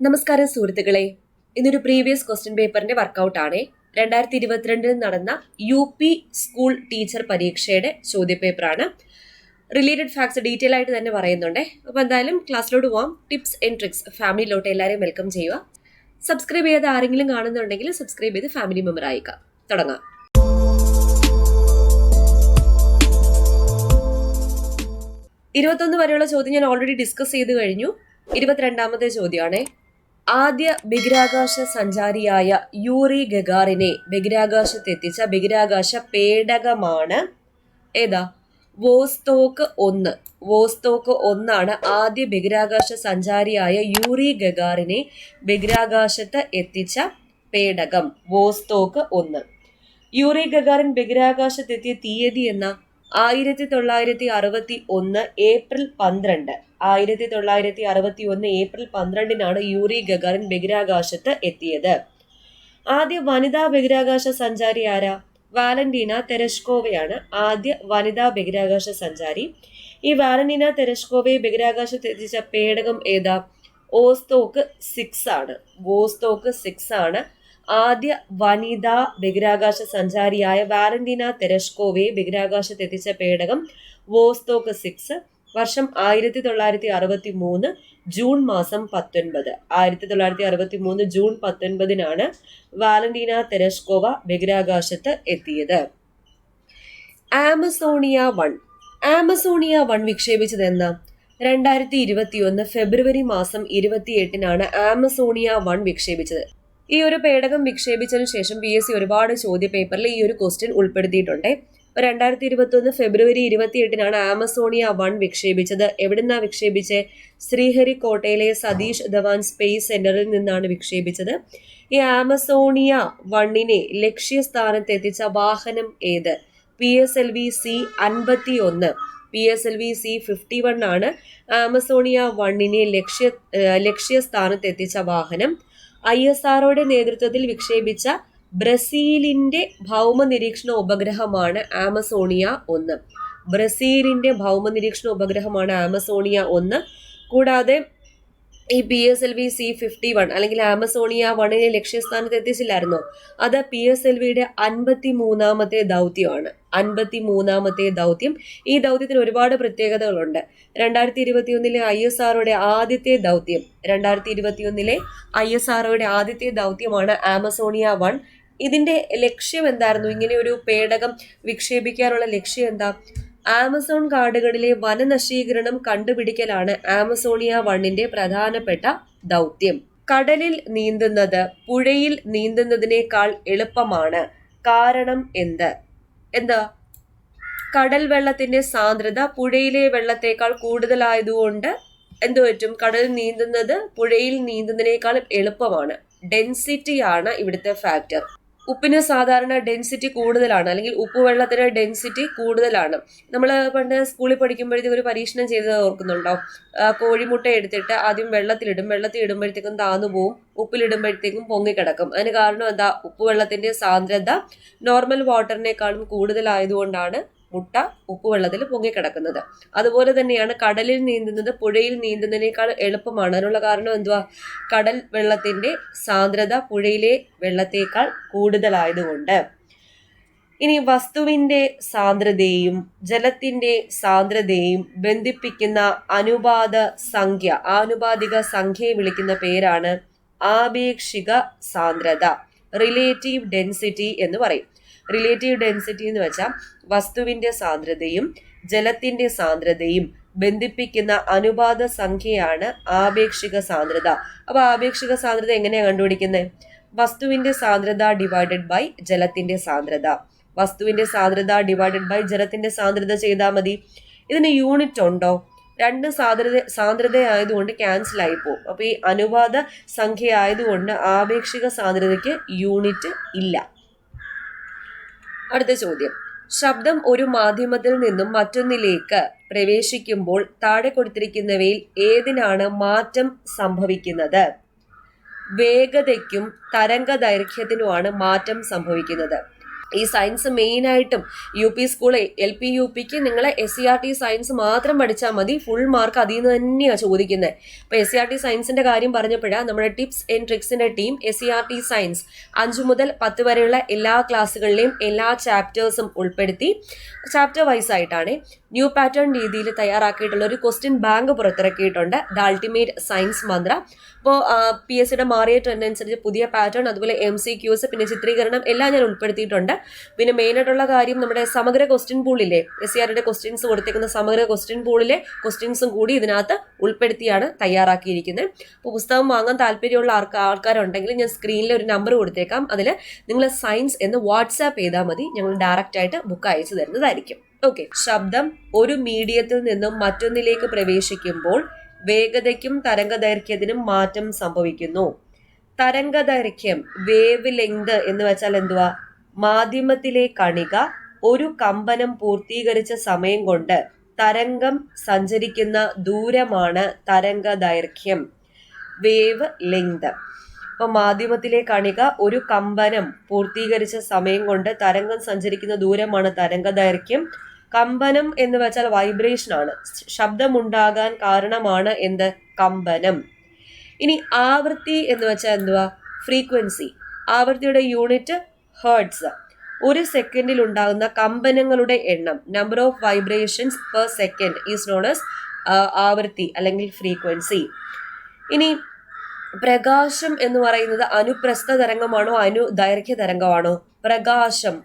നമസ്കാരം സുഹൃത്തുക്കളെ, ഇന്നൊരു പ്രീവിയസ് ക്വസ്റ്റ്യൻ പേപ്പറിന്റെ വർക്കൗട്ട് ആണ്. 2022 നടന്ന UP സ്കൂൾ ടീച്ചർ പരീക്ഷയുടെ ചോദ്യപേപ്പറാണ്. റിലേറ്റഡ് ഫാക്ട്സ് ഡീറ്റെയിൽ ആയിട്ട് തന്നെ പറയുന്നുണ്ട്. അപ്പോൾ എന്തായാലും ക്ലാസ്സിലോട്ട് പോവാം. ടിപ്സ് ആൻഡ് ട്രിക്സ് ഫാമിലിയിലോട്ട് എല്ലാവരെയും വെൽക്കം ചെയ്യുക. സബ്സ്ക്രൈബ് ചെയ്ത് ആരെങ്കിലും കാണുന്നുണ്ടെങ്കിൽ സബ്സ്ക്രൈബ് ചെയ്ത് ഫാമിലി മെമ്പർ ആയിക്കാം. തുടങ്ങാം. 21 വരെയുള്ള ചോദ്യം ഞാൻ ഓൾറെഡി ഡിസ്കസ് ചെയ്ത് കഴിഞ്ഞു. 22ാമത്തെ ചോദ്യമാണ്. ആദ്യ ബഹിരാകാശ സഞ്ചാരിയായ യൂറി ഗഗാറിനെ ബഹിരാകാശത്തെത്തിച്ച ബഹിരാകാശ പേടകമാണ് ഏതാ? വോസ്റ്റോക്ക് 1. വോസ്റ്റോക്ക് 1 ആദ്യ ബഹിരാകാശ സഞ്ചാരിയായ യൂറി ഗഗാറിനെ ബഹിരാകാശത്ത് എത്തിച്ച പേടകം. വോസ്റ്റോക്ക് 1. യൂറി ഗഗാറിൻ ബഹിരാകാശത്തെത്തിയ തീയതി എന്ന 1961 ഏപ്രിൽ 12. 1961 ഏപ്രിൽ 12 യൂറി ഗഗാറിൻ ബഹിരാകാശത്ത് എത്തിയത്. ആദ്യ വനിതാ ബഹിരാകാശ സഞ്ചാരി ആരാ? വാലന്റീന തെരഷ്കോവയാണ് ആദ്യ വനിതാ ബഹിരാകാശ സഞ്ചാരി. ഈ വാലന്റീന തെരഷ്കോവയെ ബഹിരാകാശത്ത് എത്തിച്ച പേടകം ഏതാ? വോസ്റ്റോക്ക് 6 ആണ്. വോസ്റ്റോക്ക് 6 ആദ്യ വനിതാ ബഹിരാകാശ സഞ്ചാരിയായ വാലന്റീന തെരഷ്കോവയെ ബഹിരാകാശത്ത് എത്തിച്ച പേടകം വോസ്റ്റോക്ക് 6. വർഷം 1963 ജൂൺ മാസം 19. 1963 ജൂൺ 19 വാലന്റീന തെരഷ്കോവ ബഹിരാകാശത്ത് എത്തിയത്. ആമസോണിയ 1. ആമസോണിയ 1 വിക്ഷേപിച്ചത് എന്നാ? 2021 ഫെബ്രുവരി മാസം 28 ആമസോണിയ 1 വിക്ഷേപിച്ചത്. ഈ ഒരു പേടകം വിക്ഷേപിച്ചതിനു ശേഷം PSC ഒരുപാട് ചോദ്യ പേപ്പറിൽ ഈ ഒരു ക്വസ്റ്റ്യൻ ഉൾപ്പെടുത്തിയിട്ടുണ്ട്. 2021 ഫെബ്രുവരി 28 ആമസോണിയ 1 വിക്ഷേപിച്ചത്. എവിടുന്നാ വിക്ഷേപിച്ചത്? ശ്രീഹരിക്കോട്ടയിലെ സതീഷ് ധവാൻ സ്പേസ് സെന്ററിൽ നിന്നാണ് വിക്ഷേപിച്ചത്. ഈ ആമസോണിയ 1 ലക്ഷ്യസ്ഥാനത്ത് എത്തിച്ച വാഹനം ഏത്? PSLV C-51. PSLV C-51 Amazonia 1 ലക്ഷ്യസ്ഥാനത്ത് എത്തിച്ച വാഹനം. ISROയുടെ നേതൃത്വത്തിൽ വിക്ഷേപിച്ച ബ്രസീലിന്റെ ഭൗമ നിരീക്ഷണ ഉപഗ്രഹമാണ് ആമസോണിയ 1. ബ്രസീലിന്റെ ഭൗമ നിരീക്ഷണ ഉപഗ്രഹമാണ് ആമസോണിയ 1. കൂടാതെ ഈ PSLV C-51 അല്ലെങ്കിൽ ആമസോണിയ 1 ലക്ഷ്യസ്ഥാനത്ത് എത്തിച്ചില്ലായിരുന്നോ? അത് PSLVയുടെ 53ാമത്തെ ദൗത്യമാണ്. 53ാമത്തെ ദൗത്യം. ഈ ദൗത്യത്തിന് ഒരുപാട് പ്രത്യേകതകളുണ്ട്. 2021 ISROയുടെ ആദ്യത്തെ ദൗത്യം. 2021 ISROയുടെ ആദ്യത്തെ ദൗത്യമാണ് ആമസോണിയ 1. ഇതിന്റെ ലക്ഷ്യം എന്തായിരുന്നു? ഇങ്ങനെ ഒരു പേടകം വിക്ഷേപിക്കാനുള്ള ലക്ഷ്യം എന്താ? ആമസോൺ കാടുകളിലെ വനനശീകരണം കണ്ടുപിടിക്കലാണ് ആമസോണിയ 1 പ്രധാനപ്പെട്ട ദൗത്യം. കടലിൽ നീന്തുന്നത് പുഴയിൽ നീന്തുന്നതിനേക്കാൾ എളുപ്പമാണ്. കാരണം എന്താ? കടൽ വെള്ളത്തിന്റെ സാന്ദ്രത പുഴയിലെ വെള്ളത്തേക്കാൾ കൂടുതലായതുകൊണ്ട് എന്തു പറ്റും? കടലിൽ നീന്തുന്നത് പുഴയിൽ നീന്തുന്നതിനേക്കാൾ എളുപ്പമാണ്. ഡെൻസിറ്റി ആണ് ഇവിടുത്തെ ഫാക്ടർ. ഉപ്പിന് സാധാരണ ഡെൻസിറ്റി കൂടുതലാണ്, അല്ലെങ്കിൽ ഉപ്പുവെള്ളത്തിന് ഡെൻസിറ്റി കൂടുതലാണ്. നമ്മൾ പണ്ട് സ്കൂളിൽ പഠിക്കുമ്പോഴത്തേക്കും ഒരു പരീക്ഷണം ചെയ്തത് ഓർക്കുന്നുണ്ടോ? കോഴിമുട്ട എടുത്തിട്ട് ആദ്യം വെള്ളത്തിലിടുമ്പോഴത്തേക്കും താന്നു പോവും, ഉപ്പിലിടുമ്പോഴത്തേക്കും പൊങ്ങിക്കിടക്കും. അതിന് കാരണം എന്താ? ഉപ്പുവെള്ളത്തിന്റെ സാന്ദ്രത നോർമൽ വാട്ടറിനേക്കാളും കൂടുതലായതുകൊണ്ടാണ് മുട്ട ഉപ്പുവെള്ളത്തിൽ പൊങ്ങിക്കിടക്കുന്നത്. അതുപോലെ തന്നെയാണ് കടലിൽ നീന്തുന്നത് പുഴയിൽ നീന്തുന്നതിനേക്കാൾ എളുപ്പമാണ്. അതിനുള്ള കാരണം എന്തുവാ? കടൽ വെള്ളത്തിന്റെ സാന്ദ്രത പുഴയിലെ വെള്ളത്തേക്കാൾ കൂടുതലായതുകൊണ്ട്. ഇനി വസ്തുവിന്റെ സാന്ദ്രതയും ജലത്തിന്റെ സാന്ദ്രതയും ബന്ധിപ്പിക്കുന്ന ആനുപാതിക സംഖ്യയെ വിളിക്കുന്ന പേരാണ് ആപേക്ഷിക സാന്ദ്രത. റിലേറ്റീവ് ഡെൻസിറ്റി എന്ന് പറയും. റിലേറ്റീവ് ഡെൻസിറ്റി എന്ന് വെച്ചാൽ വസ്തുവിന്റെ സാന്ദ്രതയും ജലത്തിന്റെ സാന്ദ്രതയും ബന്ധിപ്പിക്കുന്ന അനുപാത സംഖ്യയാണ് ആപേക്ഷിക സാന്ദ്രത. അപ്പൊ ആപേക്ഷിക സാന്ദ്രത എങ്ങനെയാണ് കണ്ടുപിടിക്കുന്നത്? വസ്തുവിന്റെ സാന്ദ്രത ഡിവൈഡഡ് ബൈ ജലത്തിന്റെ സാന്ദ്രത. വസ്തുവിന്റെ സാന്ദ്രത ഡിവൈഡഡ് ബൈ ജലത്തിന്റെ സാന്ദ്രത ചെയ്താൽ മതി. ഇതിന് യൂണിറ്റ് ഉണ്ടോ? രണ്ട് സാന്ദ്രത ആയതുകൊണ്ട് ക്യാൻസൽ ആയി പോകും. അപ്പൊ ഈ അനുപാത സംഖ്യ ആയതുകൊണ്ട് ആപേക്ഷിക സാന്ദ്രതയ്ക്ക് യൂണിറ്റ് ഇല്ല. അടുത്ത ചോദ്യം. ശബ്ദം ഒരു മാധ്യമത്തിൽ നിന്നും മറ്റൊന്നിലേക്ക് പ്രവേശിക്കുമ്പോൾ താഴെ കൊടുത്തിരിക്കുന്നവയിൽ ഏതിനാണ് മാറ്റം സംഭവിക്കുന്നത്? വേഗതയ്ക്കും തരംഗ ദൈർഘ്യത്തിനുമാണ് മാറ്റം സംഭവിക്കുന്നത്. ഈ സയൻസ് മെയിനായിട്ടും UP സ്കൂൾ LP UPക്ക് നിങ്ങൾ SCRT സയൻസ് മാത്രം പഠിച്ചാൽ മതി, ഫുൾ മാർക്ക് അതിൽ നിന്ന് തന്നെയാണ് ചോദിക്കുന്നത്. അപ്പോൾ SCRT സയൻസിന്റെ കാര്യം പറഞ്ഞപ്പോഴാണ് നമ്മുടെ ടിപ്സ് ആൻഡ് ട്രിക്സിന്റെ ടീം SCRT സയൻസ് 5 മുതൽ 10 വരെയുള്ള എല്ലാ ക്ലാസ്സുകളിലെയും എല്ലാ ചാപ്റ്റേഴ്സും ഉൾപ്പെടുത്തി ചാപ്റ്റർ വൈസ് ആയിട്ടാണ് ന്യൂ പാറ്റേൺ രീതിയിൽ തയ്യാറാക്കിയിട്ടുള്ള ഒരു ക്വസ്റ്റ്യൻ ബാങ്ക് പുറത്തിറക്കിയിട്ടുണ്ട്, ദ അൾട്ടിമേറ്റ് സയൻസ് മന്ത്ര. അപ്പോൾ PSCയുടെ മാറിയ ട്രെൻഡ് അനുസരിച്ച് പുതിയ പാറ്റേൺ, അതുപോലെ MCQs, പിന്നെ ചിത്രീകരണം എല്ലാം ഞാൻ ഉൾപ്പെടുത്തിയിട്ടുണ്ട്. പിന്നെ മെയിനായിട്ടുള്ള കാര്യം നമ്മുടെ സമഗ്ര ക്വസ്റ്റ്യൻ പൂളിലെ SCRTയുടെ ക്വസ്റ്റ്യൻസ് കൊടുത്തേക്കുന്ന സമഗ്ര ക്വസ്റ്റ്യൻ പൂളിലെ ക്വസ്റ്റ്യൻസും കൂടി ഇതിനകത്ത് ഉൾപ്പെടുത്തിയാണ് തയ്യാറാക്കിയിരിക്കുന്നത്. അപ്പോൾ പുസ്തകം വാങ്ങാൻ താല്പര്യമുള്ള ആൾക്കാരുണ്ടെങ്കിൽ ഞാൻ സ്ക്രീനിൽ ഒരു നമ്പർ കൊടുത്തേക്കാം, അതിൽ നിങ്ങൾ സയൻസ് എന്ന് വാട്സാപ്പ് ചെയ്താൽ മതി, ഞങ്ങൾ ഡയറക്റ്റ് ആയിട്ട് ബുക്ക് അയച്ചു തരുന്നതായിരിക്കും. ഓക്കെ. ശബ്ദം ഒരു മീഡിയത്തിൽ നിന്നും മറ്റൊന്നിലേക്ക് പ്രവേശിക്കുമ്പോൾ വേഗതയ്ക്കും തരംഗദൈർഘ്യത്തിനും മാറ്റം സംഭവിക്കുന്നു. തരംഗദൈർഘ്യം, വേവ് ലെങ്ത് എന്ന് വെച്ചാൽ എന്തുവാ? മാധ്യമത്തിലെ കണിക ഒരു കമ്പനം പൂർത്തീകരിച്ച സമയം കൊണ്ട് തരംഗം സഞ്ചരിക്കുന്ന ദൂരമാണ് തരംഗദൈർഘ്യം, വേവ് ലെങ്ത്. അപ്പൊ മാധ്യമത്തിലെ കണിക ഒരു കമ്പനം പൂർത്തീകരിച്ച സമയം കൊണ്ട് തരംഗം സഞ്ചരിക്കുന്ന ദൂരമാണ് തരംഗദൈർഘ്യം. കമ്പനം എന്ന് വെച്ചാൽ വൈബ്രേഷൻ ആണ്, ശബ്ദമുണ്ടാകാൻ കാരണമാണ് എന്ത്? കമ്പനം. ഇനി ആവൃത്തി എന്ന് വെച്ചാൽ എന്തുവാ? ഫ്രീക്വൻസി. ആവൃത്തിയുടെ യൂണിറ്റ് ഹെർട്സ്. ഒരു സെക്കൻഡിൽ ഉണ്ടാകുന്ന കമ്പനങ്ങളുടെ എണ്ണം, number of vibrations per second is known as ആവൃത്തി അല്ലെങ്കിൽ ഫ്രീക്വൻസി. ഇനി പ്രകാശം എന്ന് പറയുന്നത് അനുപ്രസ്ഥ തരംഗമാണോ അനുദൈർഘ്യ തരംഗമാണോ? പ്രകാശം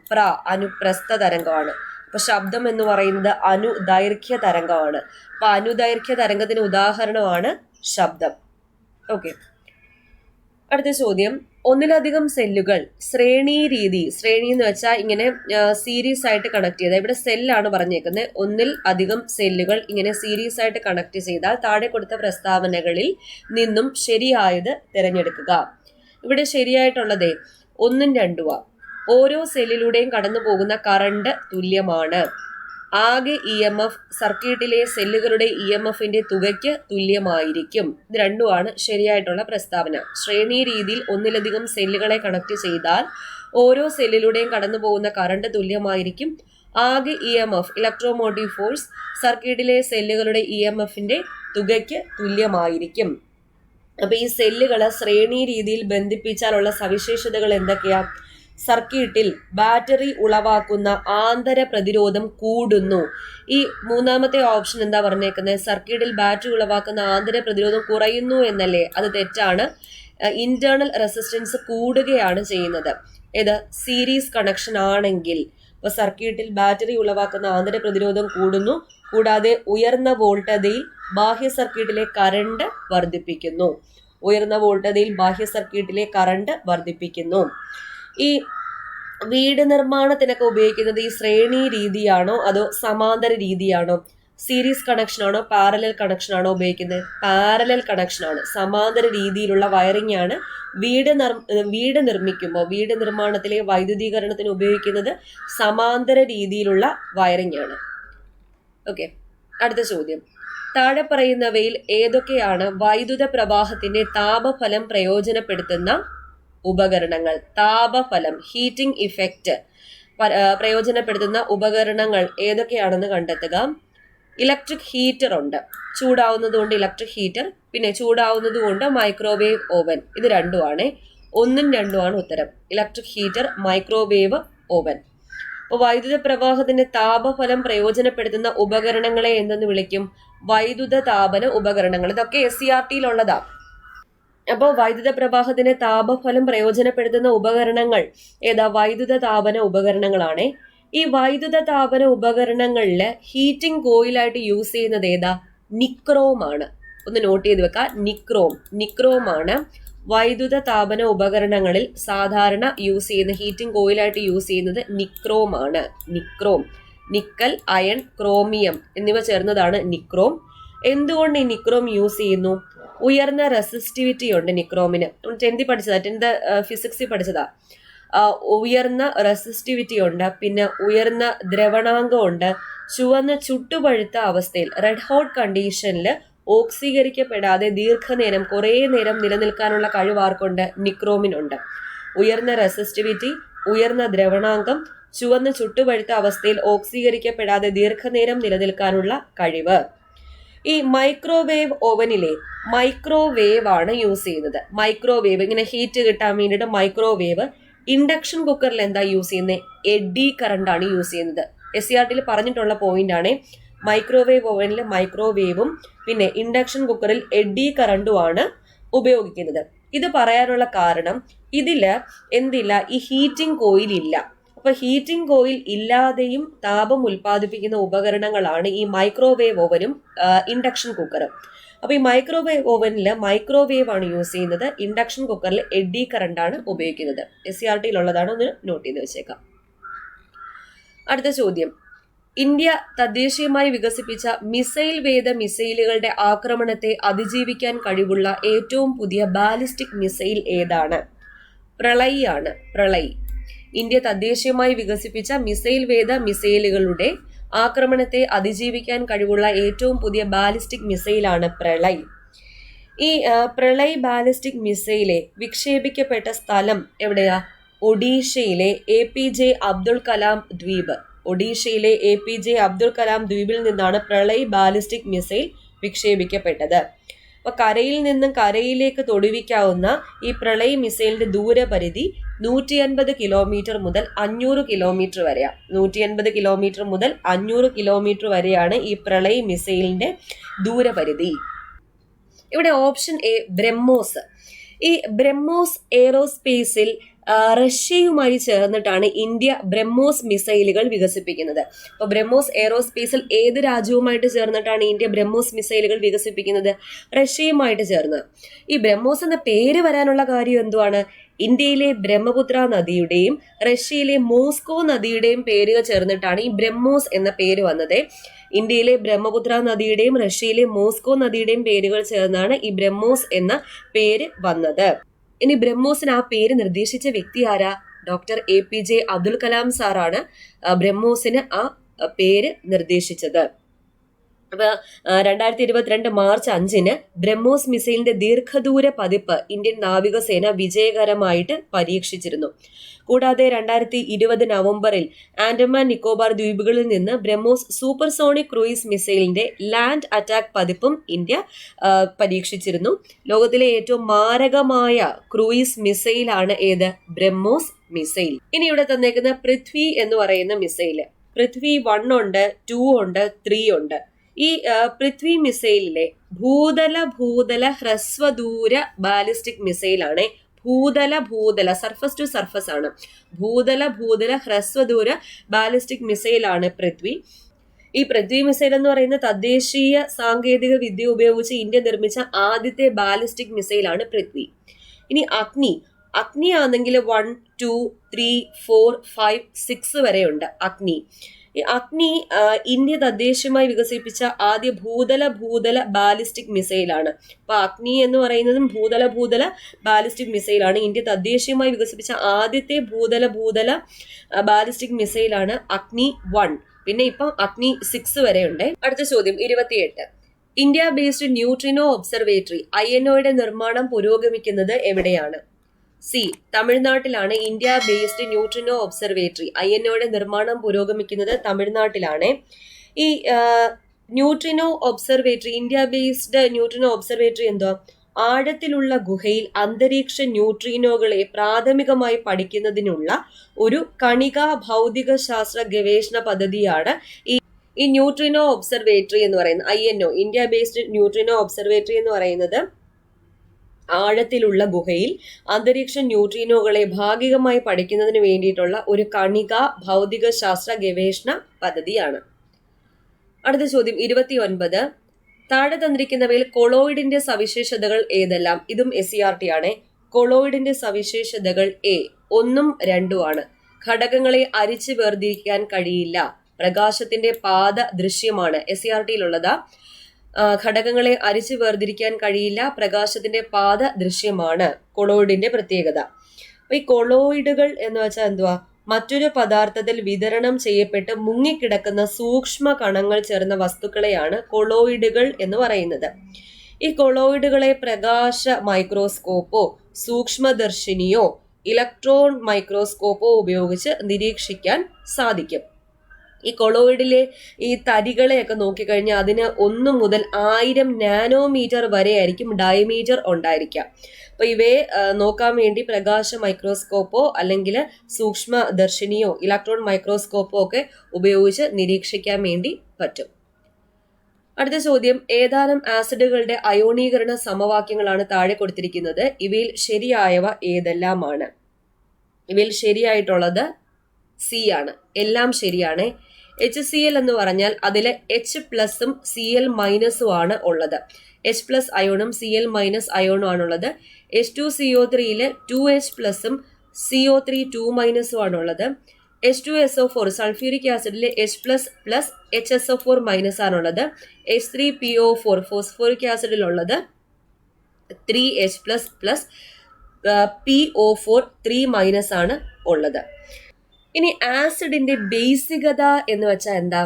അനുപ്രസ്ഥ തരംഗമാണ്. അപ്പൊ ശബ്ദം എന്ന് പറയുന്നത് അനുദൈർഘ്യ തരംഗമാണ്. അപ്പൊ അനുദൈർഘ്യ തരംഗത്തിന് ഉദാഹരണമാണ് ശബ്ദം. ഓക്കെ. അടുത്ത ചോദ്യം, ഒന്നിലധികം സെല്ലുകൾ ശ്രേണി രീതി, ശ്രേണി എന്ന് വെച്ചാൽ ഇങ്ങനെ സീരീസ് ആയിട്ട് കണക്ട് ചെയ്താൽ, ഇവിടെ സെല്ലാണ് പറഞ്ഞേക്കുന്നത്, ഒന്നിൽ അധികം സെല്ലുകൾ ഇങ്ങനെ സീരീസ് ആയിട്ട് കണക്ട് ചെയ്താൽ താഴെ കൊടുത്ത പ്രസ്താവനകളിൽ നിന്നും ശരിയായത് തിരഞ്ഞെടുക്കുക. ഇവിടെ ശരിയായിട്ടുള്ളത് 1ഉം 2ഉം. ഓരോ സെല്ലിലൂടെയും കടന്നു പോകുന്ന കറണ്ട് തുല്യമാണ്. ആകെ EMF സർക്യൂട്ടിലെ സെല്ലുകളുടെ EMFന്റെ തുകയ്ക്ക് തുല്യമായിരിക്കും. ഇത് രണ്ടുമാണ് ശരിയായിട്ടുള്ള പ്രസ്താവന. ശ്രേണി രീതിയിൽ ഒന്നിലധികം സെല്ലുകളെ കണക്ട് ചെയ്താൽ ഓരോ സെല്ലിലൂടെയും കടന്നു പോകുന്ന കറണ്ട് തുല്യമായിരിക്കും. ആകെ EMF ഇലക്ട്രോമോട്ടീവ് ഫോഴ്സ് സർക്യൂട്ടിലെ സെല്ലുകളുടെ EMFന്റെ തുകയ്ക്ക് തുല്യമായിരിക്കും. അപ്പൊ ഈ സെല്ലുകളെ ശ്രേണി രീതിയിൽ ബന്ധിപ്പിച്ചാലുള്ള സവിശേഷതകൾ എന്തൊക്കെയാ? സർക്യൂട്ടിൽ ബാറ്ററി ഉളവാക്കുന്ന ആന്തര പ്രതിരോധം കൂടുന്നു. ഈ മൂന്നാമത്തെ ഓപ്ഷൻ എന്താ പറഞ്ഞേക്കുന്നത്? സർക്യൂട്ടിൽ ബാറ്ററി ഉളവാക്കുന്ന ആന്തര പ്രതിരോധം കുറയുന്നു എന്നല്ലേ? അത് തെറ്റാണ്. ഇന്റേണൽ റെസിസ്റ്റൻസ് കൂടുകയാണ് ചെയ്യുന്നത്. ഏത്? സീരീസ് കണക്ഷൻ ആണെങ്കിൽ. ഇപ്പൊ സർക്യൂട്ടിൽ ബാറ്ററി ഉളവാക്കുന്ന ആന്തര പ്രതിരോധം കൂടുന്നു, കൂടാതെ ഉയർന്ന വോൾട്ടതയിൽ ബാഹ്യ സർക്യൂട്ടിലെ കറണ്ട് വർദ്ധിപ്പിക്കുന്നു. ഉയർന്ന വോൾട്ടതയിൽ ബാഹ്യ സർക്യൂട്ടിലെ കറണ്ട് വർദ്ധിപ്പിക്കുന്നു. ഈ വീട് നിർമ്മാണത്തിനൊക്കെ ഉപയോഗിക്കുന്നത് ഈ ശ്രേണി രീതിയാണോ അതോ സമാന്തര രീതിയാണോ? സീരീസ് കണക്ഷൻ ആണോ പാരലൽ കണക്ഷൻ ആണോ ഉപയോഗിക്കുന്നത്? പാരലൽ കണക്ഷൻ ആണ്. സമാന്തര രീതിയിലുള്ള വയറിംഗ് ആണ് വീട് നിർമ്മിക്കുമ്പോൾ, വീട് നിർമ്മാണത്തിലെ വൈദ്യുതീകരണത്തിന് ഉപയോഗിക്കുന്നത് സമാന്തര രീതിയിലുള്ള വയറിംഗ് ആണ്. ഓക്കെ. അടുത്ത ചോദ്യം, താഴെ പറയുന്നവയിൽ ഏതൊക്കെയാണ് വൈദ്യുത പ്രവാഹത്തിന്റെ താപഫലം പ്രയോജനപ്പെടുത്തുന്ന ഉപകരണങ്ങൾ? താപഫലം, ഹീറ്റിംഗ് ഇഫക്റ്റ് പ്രയോജനപ്പെടുത്തുന്ന ഉപകരണങ്ങൾ ഏതൊക്കെയാണെന്ന് കണ്ടെത്തുക. ഇലക്ട്രിക് ഹീറ്റർ ഉണ്ട്, ചൂടാവുന്നത് കൊണ്ട് ഇലക്ട്രിക് ഹീറ്റർ, പിന്നെ ചൂടാവുന്നത് കൊണ്ട് മൈക്രോവേവ് ഓവൻ. ഇത് രണ്ടുമാണ്. 1ഉം 2ഉമാണ് ഉത്തരം. Electric heater, microwave oven. അപ്പോൾ വൈദ്യുത പ്രവാഹത്തിന്റെ താപഫലം പ്രയോജനപ്പെടുത്തുന്ന ഉപകരണങ്ങളെ എന്തെന്ന് വിളിക്കും? വൈദ്യുത താപന ഉപകരണങ്ങൾ. ഇതൊക്കെ SCRTയിലുള്ളതാ. അപ്പോൾ വൈദ്യുത പ്രവാഹത്തിന്റെ താപഫലം പ്രയോജനപ്പെടുത്തുന്ന ഉപകരണങ്ങൾ ഏതാ? വൈദ്യുത താപന ഉപകരണങ്ങളാണ്. ഈ വൈദ്യുത താപന ഉപകരണങ്ങളിൽ ഹീറ്റിംഗ് കോയിലായിട്ട് യൂസ് ചെയ്യുന്നത് ഏതാ? നിക്രോം ആണ്. ഒന്ന് നോട്ട് ചെയ്ത് വെക്കാം. നിക്രോം ആണ് വൈദ്യുത താപന ഉപകരണങ്ങളിൽ സാധാരണ യൂസ് ചെയ്യുന്ന, ഹീറ്റിംഗ് കോയിലായിട്ട് യൂസ് ചെയ്യുന്നത് നിക്രോം ആണ്. നിക്കൽ, അയൺ, ക്രോമിയം എന്നിവ ചേർന്നതാണ് നിക്രോം. എന്തുകൊണ്ട് ഈ നിക്രോം യൂസ് ചെയ്യുന്നു? ഉയർന്ന റെസിസ്റ്റിവിറ്റി ഉണ്ട് നിക്രോമിന്. 10th പഠിച്ചതാ, 10th ഫിസിക്സിൽ പഠിച്ചതാ. ഉയർന്ന റെസിസ്റ്റിവിറ്റി ഉണ്ട്, പിന്നെ ഉയർന്ന ദ്രവണാങ്കം ഉണ്ട്. ചുവന്ന ചുട്ടുപഴുത്ത അവസ്ഥയിൽ, റെഡ് ഹോട്ട് കണ്ടീഷനിൽ ഓക്സീകരിക്കപ്പെടാതെ ദീർഘനേരം, കുറേ നേരം നിലനിൽക്കാനുള്ള കഴിവ് ആർക്കുണ്ട്? നിക്രോമിനുണ്ട്. ഉയർന്ന റെസിസ്റ്റിവിറ്റി, ഉയർന്ന ദ്രവണാങ്കം, ചുവന്ന് ചുട്ടുപഴുത്ത അവസ്ഥയിൽ ഓക്സീകരിക്കപ്പെടാതെ ദീർഘനേരം നിലനിൽക്കാനുള്ള കഴിവ്. ഈ മൈക്രോവേവ് ഓവനിലെ മൈക്രോവേവ് ആണ് യൂസ് ചെയ്യുന്നത്. മൈക്രോവേവ് ഇങ്ങനെ ഹീറ്റ് കിട്ടാൻ വേണ്ടിയിട്ട് മൈക്രോവേവ്. ഇൻഡക്ഷൻ കുക്കറിൽ എന്താ യൂസ് ചെയ്യുന്നത്? എഡി കറണ്ട് ആണ് യൂസ് ചെയ്യുന്നത്. SCRTയിൽ പറഞ്ഞിട്ടുള്ള പോയിന്റ് ആണ്. മൈക്രോവേവ് ഓവനിൽ മൈക്രോവേവും പിന്നെ ഇൻഡക്ഷൻ കുക്കറിൽ എഡി കറണ്ടുമാണ് ഉപയോഗിക്കുന്നത്. ഇത് പറയാനുള്ള കാരണം ഇതില് എന്തില്ല, ഈ ഹീറ്റിംഗ് കോയിൽ ഇല്ല. അപ്പൊ ഹീറ്റിംഗ് കോയിൽ ഇല്ലാതെയും താപം ഉൽപ്പാദിപ്പിക്കുന്ന ഉപകരണങ്ങളാണ് ഈ മൈക്രോവേവ് ഓവനും ഇൻഡക്ഷൻ കുക്കറും. അപ്പൊ ഈ മൈക്രോവേവ് ഓവനിൽ മൈക്രോവേവ് ആണ് യൂസ് ചെയ്യുന്നത്, ഇൻഡക്ഷൻ കുക്കറിൽ എഡി കറണ്ട് ആണ് ഉപയോഗിക്കുന്നത്. SCRTയിലുള്ളതാണ്, ഒന്ന് നോട്ട് ചെയ്ത് വെച്ചേക്കാം. അടുത്ത ചോദ്യം, ഇന്ത്യ തദ്ദേശീയമായി വികസിപ്പിച്ച മിസൈൽ വേദ മിസൈലുകളുടെ ആക്രമണത്തെ അതിജീവിക്കാൻ കഴിവുള്ള ഏറ്റവും പുതിയ ബാലിസ്റ്റിക് മിസൈൽ ഏതാണ്? പ്രളയ് ആണ്. പ്രളയ്. ഇന്ത്യ തദ്ദേശീയമായി വികസിപ്പിച്ച മിസൈൽ വേദ മിസൈലുകളുടെ ആക്രമണത്തെ അതിജീവിക്കാൻ കഴിവുള്ള ഏറ്റവും പുതിയ ബാലിസ്റ്റിക് മിസൈലാണ് പ്രളയ്. ഈ പ്രളയ് ബാലിസ്റ്റിക് മിസൈലെ വിക്ഷേപിക്കപ്പെട്ട സ്ഥലം എവിടെയാ? ഒഡീഷയിലെ APJ അബ്ദുൾ കലാം ദ്വീപ്. ഒഡീഷയിലെ APJ അബ്ദുൾ കലാം ദ്വീപിൽ നിന്നാണ് പ്രളയ് ബാലിസ്റ്റിക് മിസൈൽ വിക്ഷേപിക്കപ്പെട്ടത്. അപ്പൊ കരയിൽ നിന്നും കരയിലേക്ക് തൊടുവിക്കാവുന്ന ഈ പ്രളയ് മിസൈലിന്റെ ദൂരപരിധി 150 കിലോമീറ്റർ മുതൽ 500 കിലോമീറ്റർ വരെയാണ്. 150 കിലോമീറ്റർ മുതൽ 500 കിലോമീറ്റർ വരെയാണ് ഈ പ്രളയ് മിസൈലിന്റെ ദൂരപരിധി. ഇവിടെ ഓപ്ഷൻ എ ബ്രഹ്മോസ്. ഈ ബ്രഹ്മോസ് എയ്റോസ്പേസിൽ റഷ്യയുമായി ചേർന്നിട്ടാണ് ഇന്ത്യ ബ്രഹ്മോസ് മിസൈലുകൾ വികസിപ്പിക്കുന്നത്. അപ്പൊ ബ്രഹ്മോസ് എയ്റോസ്പേസിൽ ഏത് രാജ്യവുമായിട്ട് ചേർന്നിട്ടാണ് ഇന്ത്യ ബ്രഹ്മോസ് മിസൈലുകൾ വികസിപ്പിക്കുന്നത്? റഷ്യയുമായിട്ട് ചേർന്ന്. ഈ ബ്രഹ്മോസ് എന്ന പേര് വരാനുള്ള കാര്യം എന്തുവാണ്? ഇന്ത്യയിലെ ബ്രഹ്മപുത്ര നദിയുടെയും റഷ്യയിലെ മോസ്കോ നദിയുടെയും പേരുകൾ ചേർന്നിട്ടാണ് ഈ ബ്രഹ്മോസ് എന്ന പേര് വന്നത്. ഇന്ത്യയിലെ ബ്രഹ്മപുത്ര നദിയുടെയും റഷ്യയിലെ മോസ്കോ നദിയുടെയും പേരുകൾ ചേർന്നാണ് ഈ ബ്രഹ്മോസ് എന്ന പേര് വന്നത്. ഇനി ബ്രഹ്മോസിന് ആ പേര് നിർദ്ദേശിച്ച വ്യക്തി ആരാ? ഡോക്ടർ APJ അബ്ദുൾ കലാം സാറാണ് ബ്രഹ്മോസിന് ആ പേര് നിർദ്ദേശിച്ചത്. അപ്പൊ 2022 മാർച്ച് 5 ബ്രഹ്മോസ് മിസൈലിന്റെ ദീർഘദൂര പതിപ്പ് ഇന്ത്യൻ നാവികസേന വിജയകരമായിട്ട് പരീക്ഷിച്ചിരുന്നു. കൂടാതെ 2020 നവംബറിൽ ആൻഡമാൻ നിക്കോബാർ ദ്വീപുകളിൽ നിന്ന് ബ്രഹ്മോസ് സൂപ്പർസോണിക് ക്രൂയിസ് മിസൈലിന്റെ ലാൻഡ് അറ്റാക്ക് പതിപ്പും ഇന്ത്യ പരീക്ഷിച്ചിരുന്നു. ലോകത്തിലെ ഏറ്റവും മാരകമായ ക്രൂയിസ് മിസൈലാണ് ഏത്? ബ്രഹ്മോസ് മിസൈൽ. ഇനി ഇവിടെ തന്നേക്കുന്ന പൃഥ്വി എന്ന് പറയുന്ന മിസൈല്, പൃഥ്വി 1 ഉണ്ട്, 2 ഉണ്ട്, 3 ഉണ്ട്. ഈ പൃഥ്വി മിസൈലിലെ ഭൂതല ഹ്രസ്വദൂര ബാലിസ്റ്റിക് മിസൈലാണ്. ഭൂതല സർഫസ് ടു സർഫസ് ആണ്. ഭൂതല ഹ്രസ്വദൂര ബാലിസ്റ്റിക് മിസൈലാണ് പൃഥ്വി. ഈ പൃഥ്വി മിസൈൽ എന്ന് പറയുന്ന തദ്ദേശീയ സാങ്കേതിക വിദ്യ ഉപയോഗിച്ച് ഇന്ത്യ നിർമ്മിച്ച ആദ്യത്തെ ബാലിസ്റ്റിക് മിസൈലാണ് പൃഥ്വി. ഇനി അഗ്നി ആണെങ്കിൽ 1, 2, 3, 4, 5, 6 വരെ ഉണ്ട് അഗ്നി. അഗ്നി ഇന്ത്യ തദ്ദേശീയമായി വികസിപ്പിച്ച ആദ്യ ഭൂതല ബാലിസ്റ്റിക് മിസൈലാണ്. അപ്പൊ അഗ്നി എന്ന് പറയുന്നതും ഭൂതല ബാലിസ്റ്റിക് മിസൈലാണ്. ഇന്ത്യ തദ്ദേശീയമായി വികസിപ്പിച്ച ആദ്യത്തെ ഭൂതല ബാലിസ്റ്റിക് മിസൈലാണ് അഗ്നി 1. പിന്നെ ഇപ്പം അഗ്നി 6 വരെ ഉണ്ട്. അടുത്ത ചോദ്യം 28. ഇന്ത്യ ബേസ്ഡ് ന്യൂട്രിനോ ഒബ്സർവേറ്ററി INOയുടെ നിർമ്മാണം പുരോഗമിക്കുന്നത് എവിടെയാണ്? സി, തമിഴ്നാട്ടിലാണ്. ഇന്ത്യ ബേസ്ഡ് ന്യൂട്രിനോ ഒബ്സർവേറ്ററി INOയുടെ നിർമ്മാണം പുരോഗമിക്കുന്നത് തമിഴ്നാട്ടിലാണ്. ഈ neutrino observatory, India based neutrino observatory എന്തോ ആഴത്തിലുള്ള ഗുഹയിൽ അന്തരീക്ഷ ന്യൂട്രീനോകളെ പ്രാഥമികമായി പഠിക്കുന്നതിനുള്ള ഒരു കണികാ ഭൗതിക ശാസ്ത്ര ഗവേഷണ പദ്ധതിയാണ് ഈ ന്യൂട്രിനോ ഒബ്സർവേറ്ററി എന്ന് പറയുന്നത്. INO India based neutrino observatory എന്ന് പറയുന്നത് ആഴത്തിലുള്ള ഗുഹയിൽ അന്തരീക്ഷ ന്യൂട്രീനോകളെ ഭാഗികമായി പഠിക്കുന്നതിന് വേണ്ടിയിട്ടുള്ള ഒരു കണിക ഭൗതിക ശാസ്ത്ര ഗവേഷണ പദ്ധതിയാണ്. അടുത്ത ചോദ്യം 29. താഴെ തന്നിരിക്കുന്നവയിൽ കൊളോയിഡിന്റെ സവിശേഷതകൾ ഏതെല്ലാം? ഇതും SCRT ആണ്. കൊളോയിഡിന്റെ സവിശേഷതകൾ A 1ഉം 2ഉം ആണ്. ഘടകങ്ങളെ അരിച്ചു വേർതിരിക്കാൻ കഴിയില്ല. പ്രകാശത്തിന്റെ പാത ദൃശ്യമാണ്. SCRTയിലുള്ളതാ. ഘടകങ്ങളെ അരിച്ചു വേർതിരിക്കാൻ കഴിയില്ല. പ്രകാശത്തിന്റെ പാത ദൃശ്യമാണ് കൊളോയിഡിന്റെ പ്രത്യേകത. അപ്പൊ ഈ കൊളോയിഡുകൾ എന്ന് വെച്ചാൽ എന്തുവാ? മറ്റൊരു പദാർത്ഥത്തിൽ വിതരണം ചെയ്യപ്പെട്ട് മുങ്ങിക്കിടക്കുന്ന സൂക്ഷ്മ കണങ്ങൾ ചേർന്ന വസ്തുക്കളെയാണ് കൊളോയിഡുകൾ എന്ന് പറയുന്നത്. ഈ കൊളോയിഡുകളെ പ്രകാശ മൈക്രോസ്കോപ്പോ സൂക്ഷ്മദർശിനിയോ ഇലക്ട്രോൺ മൈക്രോസ്കോപ്പോ ഉപയോഗിച്ച് നിരീക്ഷിക്കാൻ സാധിക്കും. ഈ കൊളോയിഡിലെ ഈ തരികളെയൊക്കെ നോക്കിക്കഴിഞ്ഞാൽ അതിന് 1 മുതൽ 1000 നാനോമീറ്റർ വരെ ആയിരിക്കും ഡയമീറ്റർ ഉണ്ടായിരിക്കുക. അപ്പൊ ഇവയെ നോക്കാൻ വേണ്ടി പ്രകാശ മൈക്രോസ്കോപ്പോ അല്ലെങ്കിൽ സൂക്ഷ്മദർശിനിയോ ഇലക്ട്രോൺ മൈക്രോസ്കോപ്പോ ഒക്കെ ഉപയോഗിച്ച് നിരീക്ഷിക്കാൻ വേണ്ടി പറ്റും. അടുത്ത ചോദ്യം, ഏതാനും ആസിഡുകളുടെ അയോണീകരണ സമവാക്യങ്ങളാണ് താഴെ കൊടുത്തിരിക്കുന്നത്. ഇവയിൽ ശരിയായവ ഏതെല്ലാമാണ്? ഇവയിൽ ശരിയായിട്ടുള്ളത് സി ആണ്. എല്ലാം ശരിയാണ്. HCl എന്ന് പറഞ്ഞാൽ അതിൽ H+ഉം Cl- ആണ് ഉള്ളത്. H+ അയോണും Cl- അയോണും ആണുള്ളത്. H2CO3 2H+ഉം CO3 2- ആണുള്ളത്. H2SO4 സൾഫ്യൂരിക് ആസിഡിൽ H++ HSO4- ആണുള്ളത്. H3PO4 ഫോസ്ഫോറിക് ആസിഡിലുള്ളത് 3H++ PO4 3- ആണ് ഉള്ളത്. ഇനി ആസിഡിന്റെ ബേസികത എന്ന് വെച്ചാൽ എന്താ?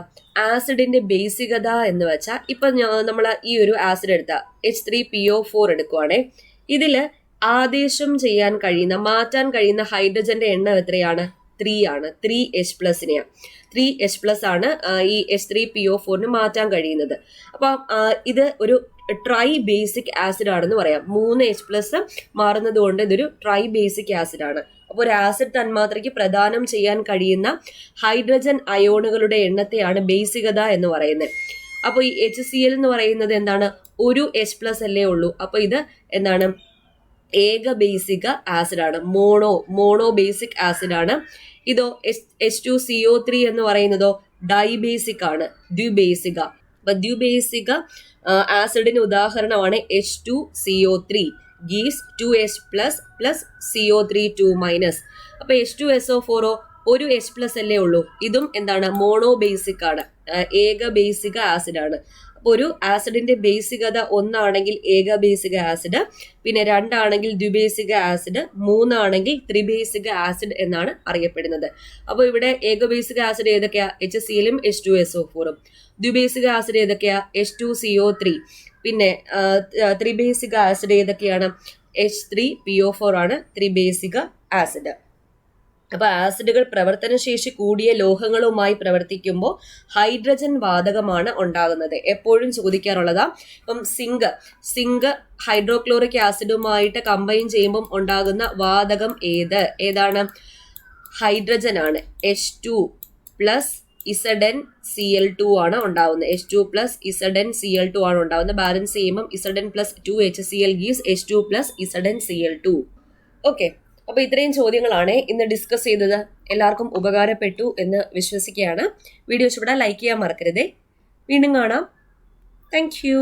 ആസിഡിന്റെ ബേസികത എന്ന് വെച്ചാൽ ഇപ്പൊ നമ്മൾ ഈ ഒരു ആസിഡ് എടുത്ത H3PO4 എടുക്കുവാണേ, ഇതില് ആദേശം ചെയ്യാൻ കഴിയുന്ന, മാറ്റാൻ കഴിയുന്ന ഹൈഡ്രജന്റെ എണ്ണം എത്രയാണ്? 3 ആണ്. 3H+നെയാണ്. 3H+ ആണ് ഈ H3PO4 മാറ്റാൻ കഴിയുന്നത്. അപ്പൊ ഇത് ഒരു ട്രൈ ബേസിക് ആസിഡ് ആണെന്ന് പറയാം. 3H+ മാറുന്നത് കൊണ്ട് ഇതൊരു ട്രൈ ബേസിക് ആസിഡ് ആണ്. അപ്പോൾ ഒരു ആസിഡ് തന്മാത്രയ്ക്ക് പ്രദാനം ചെയ്യാൻ കഴിയുന്ന ഹൈഡ്രജൻ അയോണുകളുടെ എണ്ണത്തെയാണ് ബേസികത എന്ന് പറയുന്നത്. അപ്പോൾ ഈ HCl എന്ന് പറയുന്നത് എന്താണ്? ഒരു H+ അല്ലേ ഉള്ളൂ. അപ്പൊ ഇത് എന്താണ്? ഏക ബേസിക ആസിഡ് ആണ്. മോണോ ബേസിക് ആസിഡ് ആണ്. ഇതോ H2CO3 എന്ന് പറയുന്നതോ ഡൈബേസിക് ആണ്, ദ്വിബേസിക. അപ്പൊ ദ്വിബേസിക ആസിഡിന് ഉദാഹരണമാണ് H2CO3 gives 2H+ CO3 2-. അപ്പൊ H2SO4 ഒരു H+ അല്ലേ ഉള്ളൂ. ഇതും എന്താണ്? മോണോ ബേസിക് ആണ്, ഏക ബേസിക ആസിഡ് ആണ്. അപ്പൊ ഒരു ആസിഡിന്റെ ബേസികത 1 ആണെങ്കിൽ ഏക ബേസിക ആസിഡ്, പിന്നെ 2 ആണെങ്കിൽ ദ്വിബേസിക ആസിഡ്, 3 ആണെങ്കിൽ ത്രിബേസിക ആസിഡ് എന്നാണ് അറിയപ്പെടുന്നത്. അപ്പൊ ഇവിടെ ഏക ബേസിക ആസിഡ് ഏതൊക്കെയാ? HCl-ഉം H2SO4-ഉം. ദ്വിബേസിക ആസിഡ് ഏതൊക്കെയാ? H2CO3. പിന്നെ ത്രിബേസിക ആസിഡ് ഏതൊക്കെയാണ്? H3PO4 ആണ് ത്രിബേസിക ആസിഡ്. അപ്പൊ ആസിഡുകൾ പ്രവർത്തനശേഷി കൂടിയ ലോഹങ്ങളുമായി പ്രവർത്തിക്കുമ്പോൾ ഹൈഡ്രജൻ വാതകമാണ് ഉണ്ടാകുന്നത്. എപ്പോഴും ചോദിക്കാറുള്ളതാ. ഇപ്പം സിങ്ക് ഹൈഡ്രോക്ലോറിക് ആസിഡുമായിട്ട് കമ്പൈൻ ചെയ്യുമ്പോൾ ഉണ്ടാകുന്ന വാതകം ഏതാണ്? ഹൈഡ്രജൻ ആണ്. H2+ZnCl2 ആണ് ഉണ്ടാവുന്നത്. H2+ZnCl2 ആണ് ഉണ്ടാവുന്നത്. ബാലൻസ് ചെയ്യുമ്പോൾ Zn+2HCl gives H2+ZnCl2. ഓക്കെ, അപ്പൊ ഇത്രയും ചോദ്യങ്ങളാണ് ഇന്ന് ഡിസ്കസ് ചെയ്തത്. എല്ലാവർക്കും ഉപകാരപ്പെട്ടു എന്ന് വിശ്വസിക്കുകയാണ്. വീഡിയോ ഇഷ്ടപ്പെട്ടാൽ ലൈക്ക് ചെയ്യാൻ മറക്കരുതേ. വീണ്ടും കാണാം. Thank you.